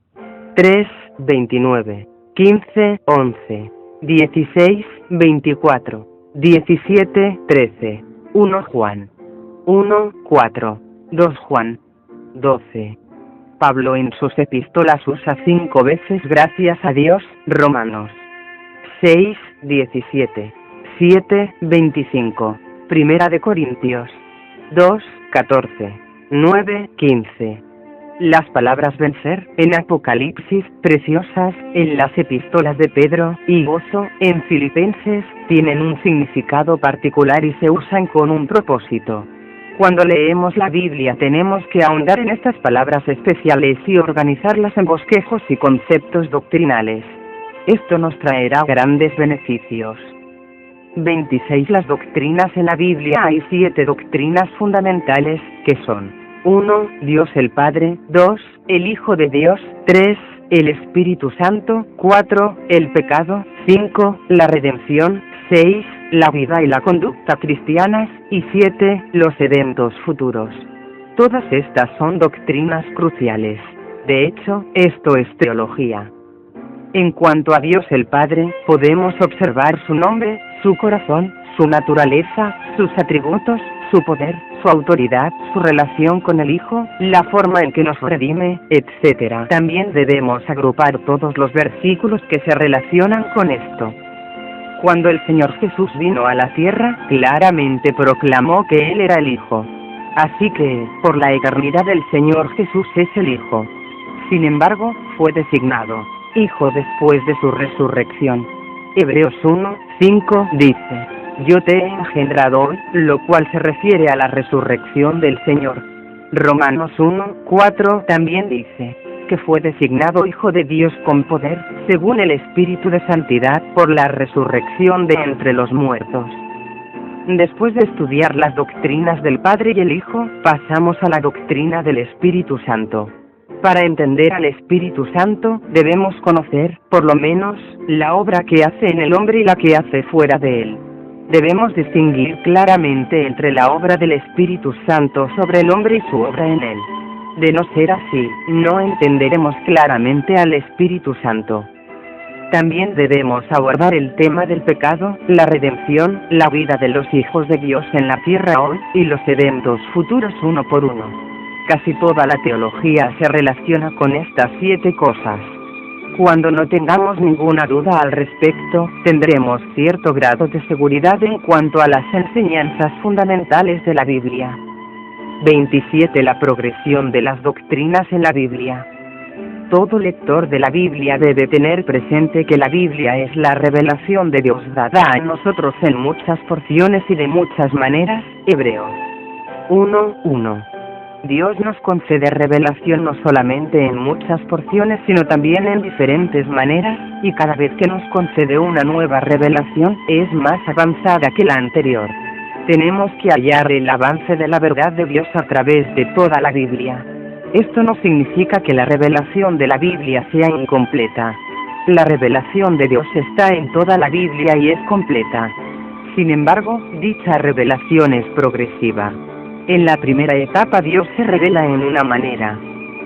3, 29, 15, 11, 16, 24, 17, 13, 1 Juan 1, 4, 2 Juan 12. Pablo en sus epístolas usa 5 veces gracias a Dios. Romanos 6, 17, 7, 25, Primera de Corintios 2, 14, 9, 15. Las palabras vencer en Apocalipsis, preciosas en las epístolas de Pedro, y gozo en Filipenses, tienen un significado particular y se usan con un propósito. Cuando leemos la Biblia tenemos que ahondar en estas palabras especiales y organizarlas en bosquejos y conceptos doctrinales. Esto nos traerá grandes beneficios. 26. Las doctrinas en la Biblia. Hay 7 doctrinas fundamentales, que son: 1. Dios el Padre. 2. El Hijo de Dios. 3. El Espíritu Santo. 4. El pecado. 5. La redención. 6. La vida y la conducta cristianas. Y 7. Los eventos futuros. Todas estas son doctrinas cruciales. De hecho, esto es teología. En cuanto a Dios el Padre, podemos observar su nombre, su corazón, su naturaleza, sus atributos, su poder, su autoridad, su relación con el Hijo, la forma en que nos redime, etc. También debemos agrupar todos los versículos que se relacionan con esto. Cuando el Señor Jesús vino a la tierra, claramente proclamó que Él era el Hijo. Así que, por la eternidad el Señor Jesús es el Hijo. Sin embargo, fue designado Hijo después de su resurrección. Hebreos 1, 5 dice: yo te he engendrado hoy, lo cual se refiere a la resurrección del Señor. Romanos 1, 4 también dice que fue designado Hijo de Dios con poder, según el Espíritu de Santidad, por la resurrección de entre los muertos. Después de estudiar las doctrinas del Padre y el Hijo, pasamos a la doctrina del Espíritu Santo. Para entender al Espíritu Santo, debemos conocer, por lo menos, la obra que hace en el hombre y la que hace fuera de él. Debemos distinguir claramente entre la obra del Espíritu Santo sobre el hombre y su obra en él. De no ser así, no entenderemos claramente al Espíritu Santo. También debemos abordar el tema del pecado, la redención, la vida de los hijos de Dios en la tierra hoy, y los eventos futuros uno por uno. Casi toda la teología se relaciona con estas 7 cosas. Cuando no tengamos ninguna duda al respecto, tendremos cierto grado de seguridad en cuanto a las enseñanzas fundamentales de la Biblia. 27. La progresión de las doctrinas en la Biblia. Todo lector de la Biblia debe tener presente que la Biblia es la revelación de Dios dada a nosotros en muchas porciones y de muchas maneras. Hebreos 1:1. Dios nos concede revelación no solamente en muchas porciones sino también en diferentes maneras, y cada vez que nos concede una nueva revelación, es más avanzada que la anterior. Tenemos que hallar el avance de la verdad de Dios a través de toda la Biblia. Esto no significa que la revelación de la Biblia sea incompleta. La revelación de Dios está en toda la Biblia y es completa. Sin embargo, dicha revelación es progresiva. En la primera etapa Dios se revela en una manera.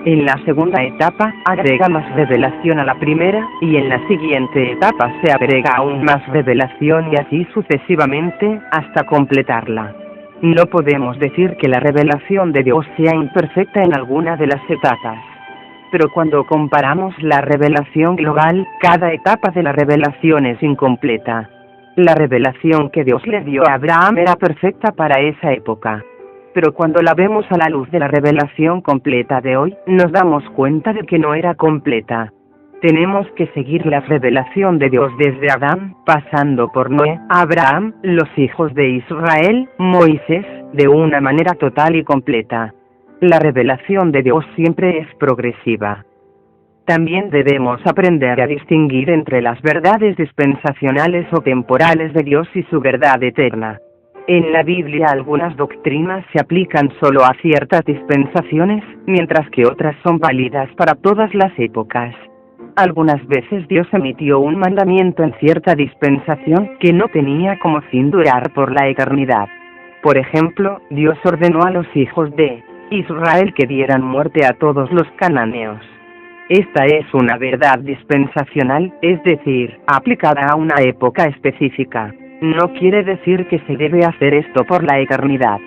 En la segunda etapa, agrega más revelación a la primera, y en la siguiente etapa se agrega aún más revelación y así sucesivamente, hasta completarla. No podemos decir que la revelación de Dios sea imperfecta en alguna de las etapas. Pero cuando comparamos la revelación global, cada etapa de la revelación es incompleta. La revelación que Dios le dio a Abraham era perfecta para esa época. Pero cuando la vemos a la luz de la revelación completa de hoy, nos damos cuenta de que no era completa. Tenemos que seguir la revelación de Dios desde Adán, pasando por Noé, Abraham, los hijos de Israel, Moisés, de una manera total y completa. La revelación de Dios siempre es progresiva. También debemos aprender a distinguir entre las verdades dispensacionales o temporales de Dios y su verdad eterna. En la Biblia algunas doctrinas se aplican solo a ciertas dispensaciones, mientras que otras son válidas para todas las épocas. Algunas veces Dios emitió un mandamiento en cierta dispensación que no tenía como fin durar por la eternidad. Por ejemplo, Dios ordenó a los hijos de Israel que dieran muerte a todos los cananeos. Esta es una verdad dispensacional, es decir, aplicada a una época específica. No quiere decir que se debe hacer esto por la eternidad.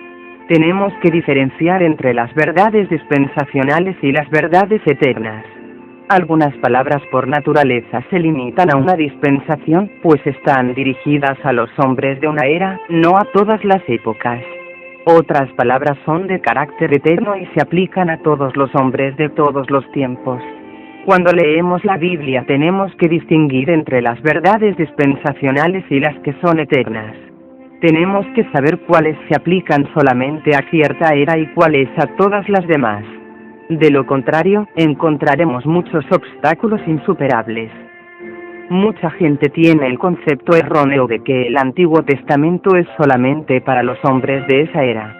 Tenemos que diferenciar entre las verdades dispensacionales y las verdades eternas. Algunas palabras por naturaleza se limitan a una dispensación, pues están dirigidas a los hombres de una era, no a todas las épocas. Otras palabras son de carácter eterno y se aplican a todos los hombres de todos los tiempos. Cuando leemos la Biblia tenemos que distinguir entre las verdades dispensacionales y las que son eternas. Tenemos que saber cuáles se aplican solamente a cierta era y cuáles a todas las demás. De lo contrario, encontraremos muchos obstáculos insuperables. Mucha gente tiene el concepto erróneo de que el Antiguo Testamento es solamente para los hombres de esa era.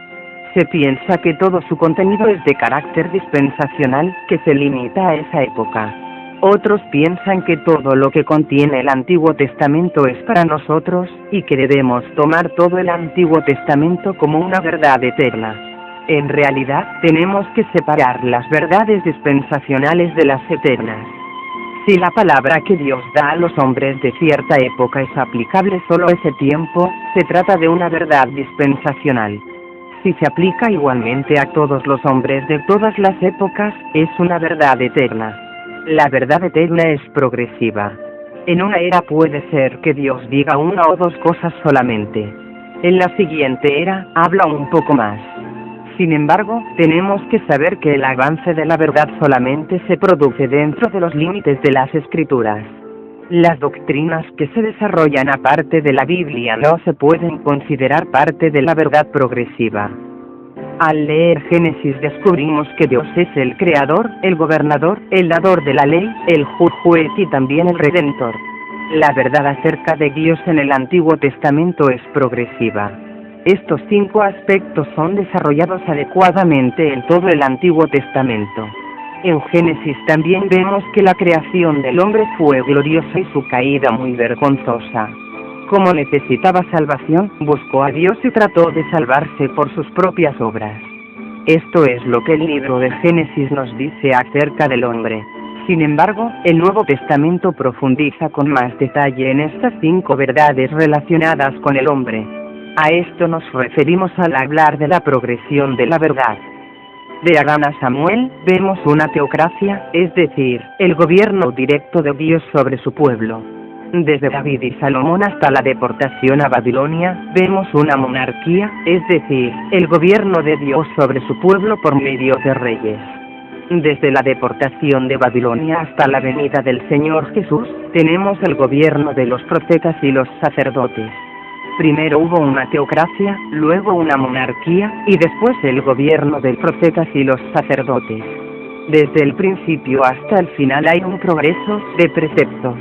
Se piensa que todo su contenido es de carácter dispensacional, que se limita a esa época. Otros piensan que todo lo que contiene el Antiguo Testamento es para nosotros, y que debemos tomar todo el Antiguo Testamento como una verdad eterna. En realidad, tenemos que separar las verdades dispensacionales de las eternas. Si la palabra que Dios da a los hombres de cierta época es aplicable solo a ese tiempo, se trata de una verdad dispensacional. Si se aplica igualmente a todos los hombres de todas las épocas, es una verdad eterna. La verdad eterna es progresiva. En una era puede ser que Dios diga una o dos cosas solamente. En la siguiente era, habla un poco más. Sin embargo, tenemos que saber que el avance de la verdad solamente se produce dentro de los límites de las Escrituras. Las doctrinas que se desarrollan aparte de la Biblia no se pueden considerar parte de la verdad progresiva. Al leer Génesis descubrimos que Dios es el creador, el gobernador, el dador de la ley, el juez y también el redentor. La verdad acerca de Dios en el Antiguo Testamento es progresiva. Estos 5 aspectos son desarrollados adecuadamente en todo el Antiguo Testamento. En Génesis también vemos que la creación del hombre fue gloriosa y su caída muy vergonzosa. Como necesitaba salvación, buscó a Dios y trató de salvarse por sus propias obras. Esto es lo que el libro de Génesis nos dice acerca del hombre. Sin embargo, el Nuevo Testamento profundiza con más detalle en estas 5 verdades relacionadas con el hombre. A esto nos referimos al hablar de la progresión de la verdad. De Adán a Samuel, vemos una teocracia, es decir, el gobierno directo de Dios sobre su pueblo. Desde David y Salomón hasta la deportación a Babilonia, vemos una monarquía, es decir, el gobierno de Dios sobre su pueblo por medio de reyes. Desde la deportación de Babilonia hasta la venida del Señor Jesús, tenemos el gobierno de los profetas y los sacerdotes. Primero hubo una teocracia, luego una monarquía, y después el gobierno de profetas y los sacerdotes. Desde el principio hasta el final hay un progreso, de preceptos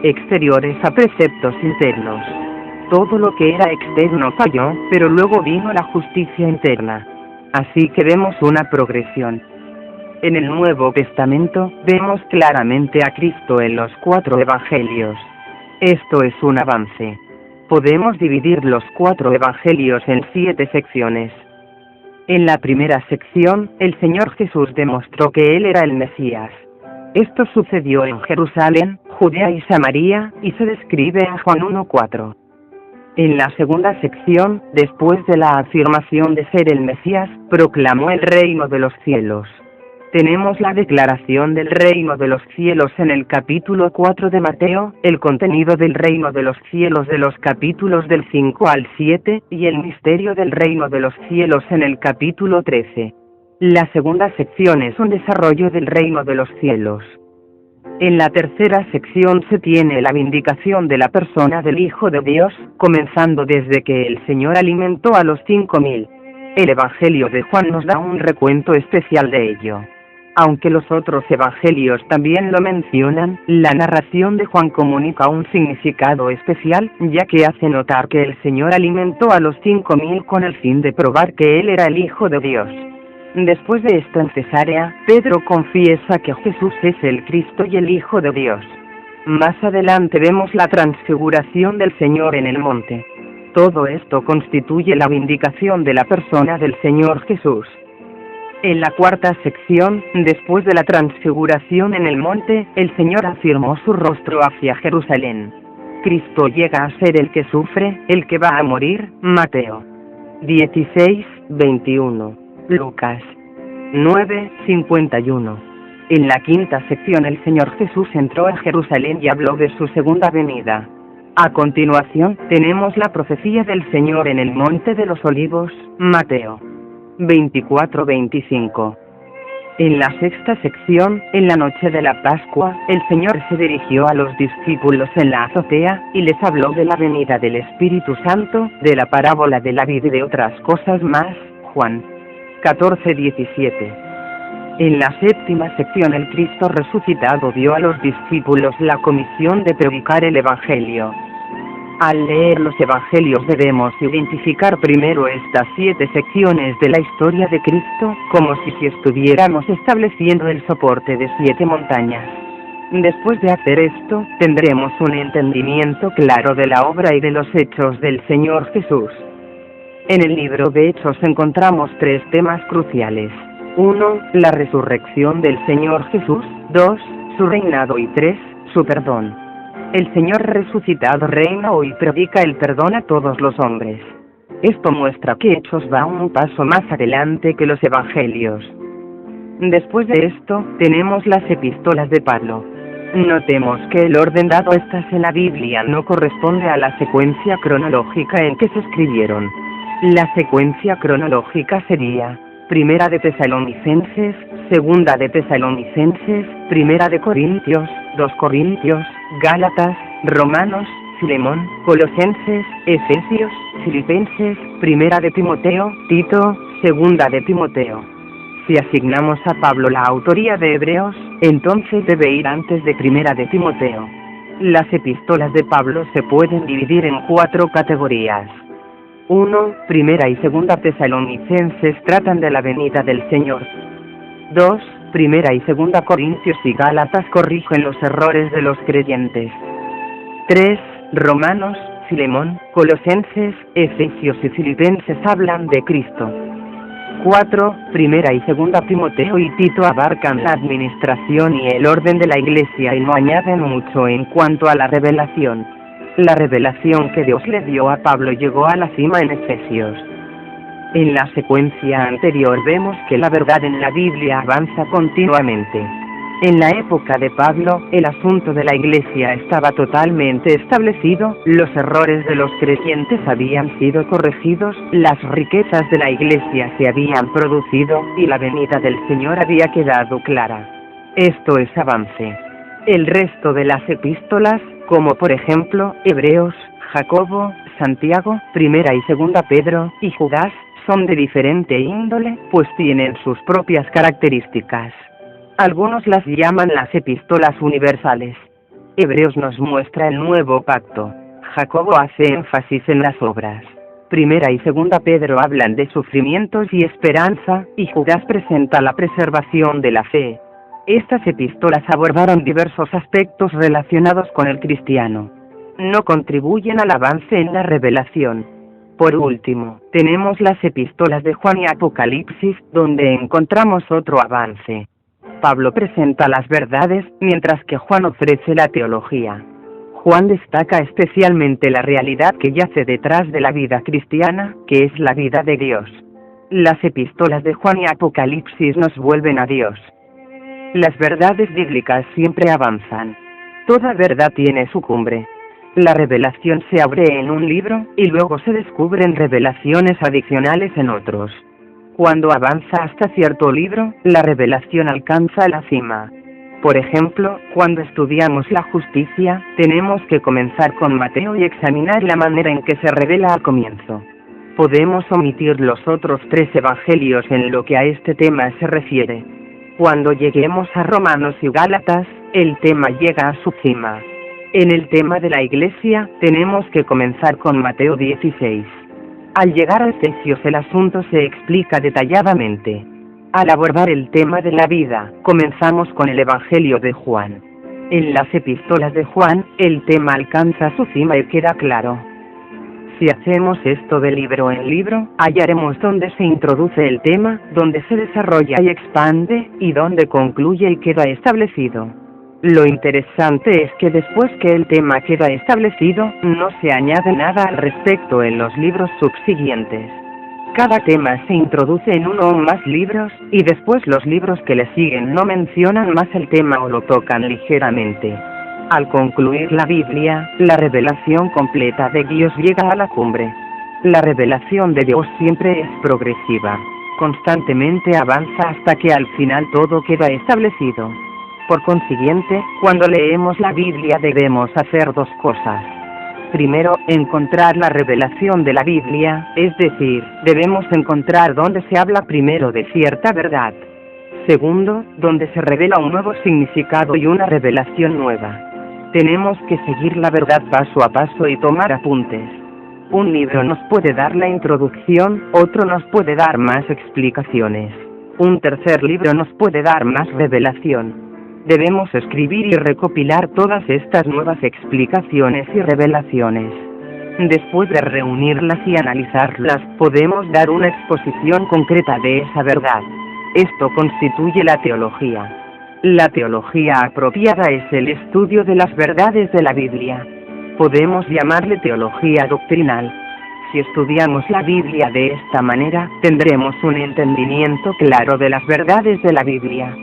exteriores a preceptos internos. Todo lo que era externo falló, pero luego vino la justicia interna. Así que vemos una progresión. En el Nuevo Testamento, vemos claramente a Cristo en los 4 evangelios. Esto es un avance. Podemos dividir los 4 evangelios en 7 secciones. En la primera sección, el Señor Jesús demostró que Él era el Mesías. Esto sucedió en Jerusalén, Judea y Samaria, y se describe en Juan 1:4. En la segunda sección, después de la afirmación de ser el Mesías, proclamó el reino de los cielos. Tenemos la declaración del reino de los cielos en el capítulo 4 de Mateo, el contenido del reino de los cielos de los capítulos del 5 al 7, y el misterio del reino de los cielos en el capítulo 13. La segunda sección es un desarrollo del reino de los cielos. En la tercera sección se tiene la vindicación de la persona del Hijo de Dios, comenzando desde que el Señor alimentó a los 5.000. El Evangelio de Juan nos da un recuento especial de ello. Aunque los otros evangelios también lo mencionan, la narración de Juan comunica un significado especial, ya que hace notar que el Señor alimentó a los 5.000 con el fin de probar que Él era el Hijo de Dios. Después de esto en Cesarea, Pedro confiesa que Jesús es el Cristo y el Hijo de Dios. Más adelante vemos la transfiguración del Señor en el monte. Todo esto constituye la vindicación de la persona del Señor Jesús. En la cuarta sección, después de la transfiguración en el monte, el Señor afirmó su rostro hacia Jerusalén. Cristo llega a ser el que sufre, el que va a morir. Mateo 16:21. Lucas 9:51. En la quinta sección el Señor Jesús entró a Jerusalén y habló de su segunda venida. A continuación, tenemos la profecía del Señor en el Monte de los Olivos. Mateo 24:25. En la sexta sección, en la noche de la Pascua, el Señor se dirigió a los discípulos en la azotea, y les habló de la venida del Espíritu Santo, de la parábola de la vid y de otras cosas más. Juan 14:17. En la séptima sección el Cristo resucitado dio a los discípulos la comisión de predicar el Evangelio. Al leer los Evangelios debemos identificar primero estas 7 secciones de la historia de Cristo, como si estuviéramos estableciendo el soporte de 7 montañas. Después de hacer esto, tendremos un entendimiento claro de la obra y de los hechos del Señor Jesús. En el libro de Hechos encontramos 3 temas cruciales. 1. La resurrección del Señor Jesús. 2. Su reinado. Y 3. Su perdón. El Señor resucitado reina hoy y predica el perdón a todos los hombres. Esto muestra que Hechos va un paso más adelante que los Evangelios. Después de esto, tenemos las epístolas de Pablo. Notemos que el orden dado estas en la Biblia no corresponde a la secuencia cronológica en que se escribieron. La secuencia cronológica sería: Primera de Tesalonicenses, Segunda de Tesalonicenses, Primera de Corintios, 2 Corintios, Gálatas, Romanos, Filemón, Colosenses, Efesios, Filipenses, Primera de Timoteo, Tito, Segunda de Timoteo. Si asignamos a Pablo la autoría de Hebreos, entonces debe ir antes de Primera de Timoteo. Las epístolas de Pablo se pueden dividir en 4 categorías. 1. Primera y Segunda Tesalonicenses tratan de la venida del Señor. 2. Primera y Segunda Corintios y Gálatas corrigen los errores de los creyentes. 3. Romanos, Filemón, Colosenses, Efesios y Filipenses hablan de Cristo. 4. Primera y Segunda Timoteo y Tito abarcan la administración y el orden de la Iglesia y no añaden mucho en cuanto a la revelación. La revelación que Dios le dio a Pablo llegó a la cima en Efesios. En la secuencia anterior vemos que la verdad en la Biblia avanza continuamente. En la época de Pablo, el asunto de la Iglesia estaba totalmente establecido, los errores de los creyentes habían sido corregidos, las riquezas de la Iglesia se habían producido, y la venida del Señor había quedado clara. Esto es avance. El resto de las epístolas, como por ejemplo, Hebreos, Jacobo, Santiago, Primera y Segunda Pedro, y Judas, son de diferente índole, pues tienen sus propias características. Algunos las llaman las epístolas universales. Hebreos nos muestra el nuevo pacto. Jacobo hace énfasis en las obras. Primera y Segunda Pedro hablan de sufrimientos y esperanza, y Judas presenta la preservación de la fe. Estas epístolas abordaron diversos aspectos relacionados con el cristiano. No contribuyen al avance en la revelación. Por último, tenemos las epístolas de Juan y Apocalipsis, donde encontramos otro avance. Pablo presenta las verdades, mientras que Juan ofrece la teología. Juan destaca especialmente la realidad que yace detrás de la vida cristiana, que es la vida de Dios. Las epístolas de Juan y Apocalipsis nos vuelven a Dios. Las verdades bíblicas siempre avanzan. Toda verdad tiene su cumbre. La revelación se abre en un libro, y luego se descubren revelaciones adicionales en otros. Cuando avanza hasta cierto libro, la revelación alcanza la cima. Por ejemplo, cuando estudiamos la justicia, tenemos que comenzar con Mateo y examinar la manera en que se revela al comienzo. Podemos omitir los otros 3 evangelios en lo que a este tema se refiere. Cuando lleguemos a Romanos y Gálatas, el tema llega a su cima. En el tema de la Iglesia, tenemos que comenzar con Mateo 16. Al llegar a Efesios el asunto se explica detalladamente. Al abordar el tema de la vida, comenzamos con el Evangelio de Juan. En las epístolas de Juan, el tema alcanza su cima y queda claro. Si hacemos esto de libro en libro, hallaremos dónde se introduce el tema, dónde se desarrolla y expande, y dónde concluye y queda establecido. Lo interesante es que después que el tema queda establecido, no se añade nada al respecto en los libros subsiguientes. Cada tema se introduce en uno o más libros, y después los libros que le siguen no mencionan más el tema o lo tocan ligeramente. Al concluir la Biblia, la revelación completa de Dios llega a la cumbre. La revelación de Dios siempre es progresiva. Constantemente avanza hasta que al final todo queda establecido. Por consiguiente, cuando leemos la Biblia debemos hacer 2 cosas. Primero, encontrar la revelación de la Biblia, es decir, debemos encontrar dónde se habla primero de cierta verdad. Segundo, donde se revela un nuevo significado y una revelación nueva. Tenemos que seguir la verdad paso a paso y tomar apuntes. Un libro nos puede dar la introducción, otro nos puede dar más explicaciones. Un tercer libro nos puede dar más revelación. Debemos escribir y recopilar todas estas nuevas explicaciones y revelaciones. Después de reunirlas y analizarlas, podemos dar una exposición concreta de esa verdad. Esto constituye la teología. La teología apropiada es el estudio de las verdades de la Biblia. Podemos llamarle teología doctrinal. Si estudiamos la Biblia de esta manera, tendremos un entendimiento claro de las verdades de la Biblia.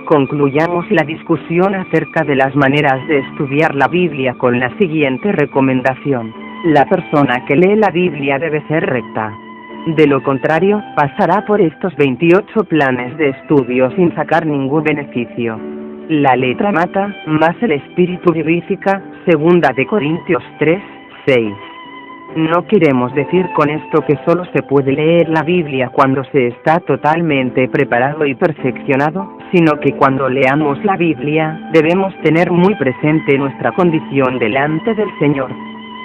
Concluyamos la discusión acerca de las maneras de estudiar la Biblia con la siguiente recomendación. La persona que lee la Biblia debe ser recta. De lo contrario, pasará por estos 28 planes de estudio sin sacar ningún beneficio. La letra mata, mas el espíritu vivifica, 2 de Corintios 3, 6. No queremos decir con esto que solo se puede leer la Biblia cuando se está totalmente preparado y perfeccionado, sino que cuando leamos la Biblia, debemos tener muy presente nuestra condición delante del Señor.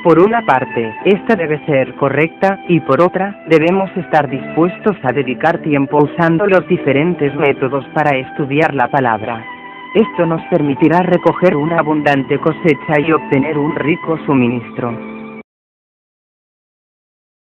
Por una parte, esta debe ser correcta, y por otra, debemos estar dispuestos a dedicar tiempo usando los diferentes métodos para estudiar la palabra. Esto nos permitirá recoger una abundante cosecha y obtener un rico suministro.